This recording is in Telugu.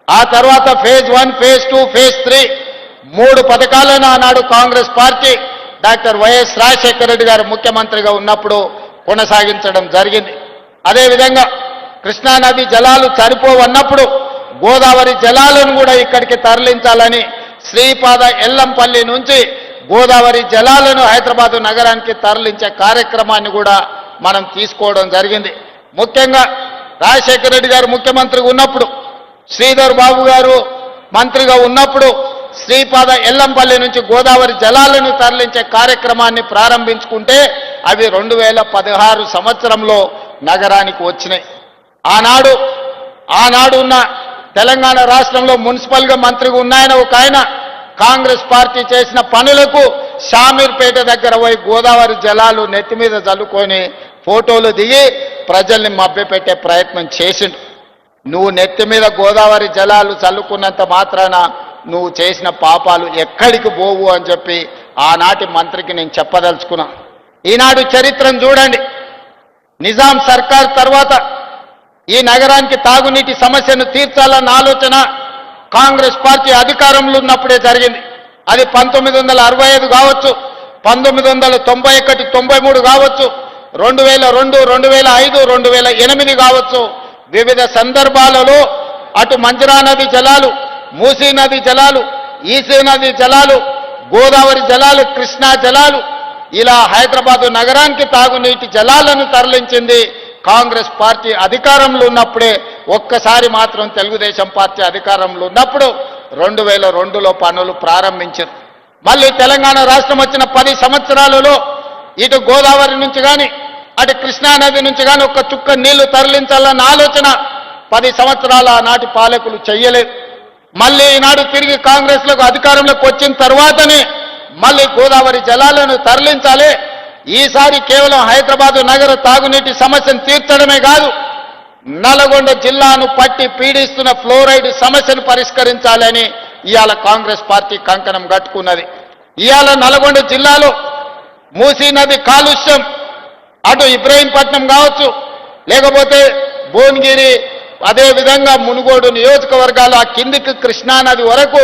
ఆ తర్వాత ఫేజ్ 1, ఫేజ్ 2, ఫేజ్ 3 3 పథకాలను ఆనాడు Congress party doctor YS Rajasekhara Reddy గారు ముఖ్యమంత్రిగా ఉన్నప్పుడు కొనసాగించడం జరిగింది. అదేవిధంగా కృష్ణానది జలాలు సరిపోవన్నప్పుడు గోదావరి జలాలను కూడా ఇక్కడికి తరలించాలని శ్రీపాద ఎల్లంపల్లి నుంచి గోదావరి జలాలను హైదరాబాదు నగరానికి తరలించే కార్యక్రమాన్ని కూడా మనం తీసుకోవడం జరిగింది. ముఖ్యంగా రాజశేఖర రెడ్డి గారు ముఖ్యమంత్రిగా ఉన్నప్పుడు, శ్రీధర్ బాబు గారు మంత్రిగా ఉన్నప్పుడు శ్రీపాద ఎల్లంపల్లి నుంచి గోదావరి జలాలను తరలించే కార్యక్రమాన్ని ప్రారంభించుకుంటే అవి 2016 సంవత్సరంలో నగరానికి వచ్చినాయి. ఆనాడు ఉన్న తెలంగాణ రాష్ట్రంలో మున్సిపల్గా మంత్రిగా ఉన్నాయన ఒక ఆయన కాంగ్రెస్ పార్టీ చేసిన పనులకు షామీర్పేట దగ్గర పోయి గోదావరి జలాలు నెత్తి మీద చల్లుకొని ఫోటోలు దిగి ప్రజల్ని మభ్యపెట్టే ప్రయత్నం చేసిండు. నువ్వు నెత్తి మీద గోదావరి జలాలు చల్లుకున్నంత మాత్రాన నువ్వు చేసిన పాపాలు ఎక్కడికి పోవు అని చెప్పి ఆనాటి మంత్రికి నేను చెప్పదలుచుకున్నా. ఈనాడు చరిత్రను చూడండి. నిజాం సర్కార్ తర్వాత ఈ నగరానికి తాగునీటి సమస్యను తీర్చాలన్న ఆలోచన కాంగ్రెస్ పార్టీ అధికారంలో ఉన్నప్పుడే జరిగింది. అది 1965 కావచ్చు, 1991, 93 కావచ్చు, 2002, 2005, 2008 కావచ్చు. వివిధ సందర్భాలలో అటు మంజరా నది జలాలు, మూసీ నది జలాలు, ఈసీ నది జలాలు, గోదావరి జలాలు, కృష్ణా జలాలు, ఇలా హైదరాబాదు నగరానికి తాగునీటి జలాలను తరలించింది కాంగ్రెస్ పార్టీ అధికారంలో ఉన్నప్పుడే. ఒక్కసారి మాత్రం తెలుగుదేశం పార్టీ అధికారంలో ఉన్నప్పుడు 2002లో పనులు ప్రారంభించారు. మళ్ళీ తెలంగాణ రాష్ట్రం వచ్చిన 10 సంవత్సరాలలో ఇటు గోదావరి నుంచి కానీ అటు కృష్ణానది నుంచి కానీ ఒక్క చుక్క నీళ్లు తరలించాలన్న ఆలోచన 10 సంవత్సరాల ఆనాటి పాలకులు చెయ్యలేదు. మళ్ళీ ఈనాడు తిరిగి కాంగ్రెస్లకు అధికారంలోకి వచ్చిన తర్వాతనే మళ్ళీ గోదావరి జలాలను తరలించాలి. ఈసారి కేవలం హైదరాబాదు నగర తాగునీటి సమస్యను తీర్చడమే కాదు, నల్గొండ జిల్లాను పట్టి పీడిస్తున్న ఫ్లోరైడ్ సమస్యను పరిష్కరించాలని ఇవాళ కాంగ్రెస్ పార్టీ కంకణం కట్టుకున్నది. ఇవాళ నల్గొండ జిల్లాలో మూసీ నది కాలుష్యం అటు ఇబ్రహీంపట్నం కావచ్చు, లేకపోతే భువనగిరి, అదేవిధంగా మునుగోడు నియోజకవర్గాలు ఆ కిందికి కృష్ణానది వరకు